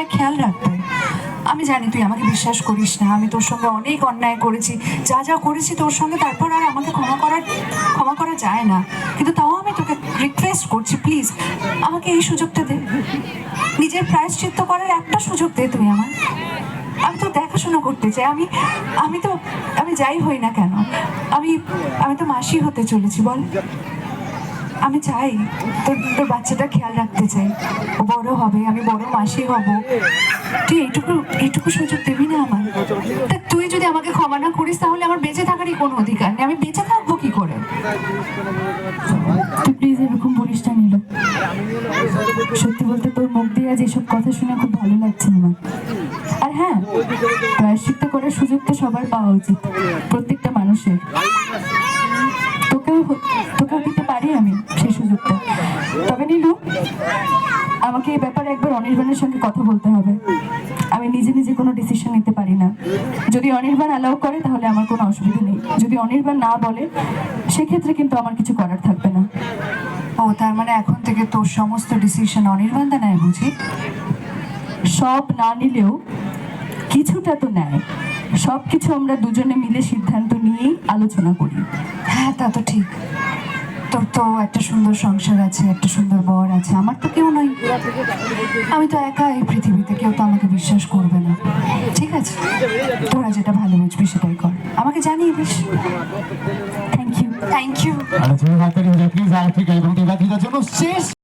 আমায় খেয়াল রাখতে। আমি জানি তুই আমাকে বিশ্বাস করিস না, আমি তোর সঙ্গে অনেক অন্যায় করেছি, যা যা করেছি তোর সঙ্গে, তারপর আর আমাকে ক্ষমা করা যায় না। কিন্তু তাও আমি তোকে রিকোয়েস্ট করছি, প্লিজ আমাকে এই সুযোগটা দে, নিজের প্রায়শ্চিত্ত করার একটা সুযোগ দে তুই আমার। আমি তো দেখাশোনা করতে চাই, আমি যাই হই না কেন, আমি তো মাসি হতে চলেছি বল। আমি চাই তোর বাচ্চাটা খেয়াল রাখতে চাই, ও বড় হবে, আমি বড় মাসি হব, তুই এইটুকু সুযোগ দিবি না আমার? তা তুই যদি আমাকে ক্ষমা না করিস তাহলে আমার বেঁচে থাকারই কোনো অধিকার নেই, আমি বেঁচে থাকবো কি করে? তুই প্লিজ এরকম বলিস না নীলু। সত্যি বলতে তোর মুখ দিয়ে আজ এসব কথা শুনে খুব ভালো লাগছে আমার। আর হ্যাঁ, প্রায়শ্চিত্ত করার সুযোগ তো সবার পাওয়া উচিত, প্রত্যেকটা মানুষের। তোকেও দিতে পারি আমি সেই সুযোগটা। তবে নীলু, আমাকে এই ব্যাপারে একবার অনির্বাণের সঙ্গে কথা বলতে হবে। আমি নিজে নিজে কোনো ডিসিশন নিতে পারি না। যদি অনির্বাণ অ্যালাউ করে তাহলে আমার কোনো অসুবিধা নেই, যদি অনির্বাণ না বলে সেক্ষেত্রে কিন্তু আমার কিছু করার থাকবে না। ও তার মানে এখন থেকে তোর সমস্ত ডিসিশন অনির্বাণ দা নেয় বুঝি? সব না নিলেও কিছুটা তো নেয়। সব কিছু আমরা দুজনে মিলে সিদ্ধান্ত নিয়েই আলোচনা করি। হ্যাঁ তা তো ঠিক, তোর তো একটা সুন্দর সংসার আছে, একটা সুন্দর বর আছে, আমার তো কেউ নাই, আমি তো একা এই পৃথিবীতে, কেউ তো আমাকে বিশ্বাস করবে না। ঠিক আছে, তোরা যেটা ভালো বুঝবি সেটাই কর, আমাকে জানিয়ে দিস। Thank you. Thank you. আলোচনা প্লিজ আর ঠিক এবং জন্য শেষ।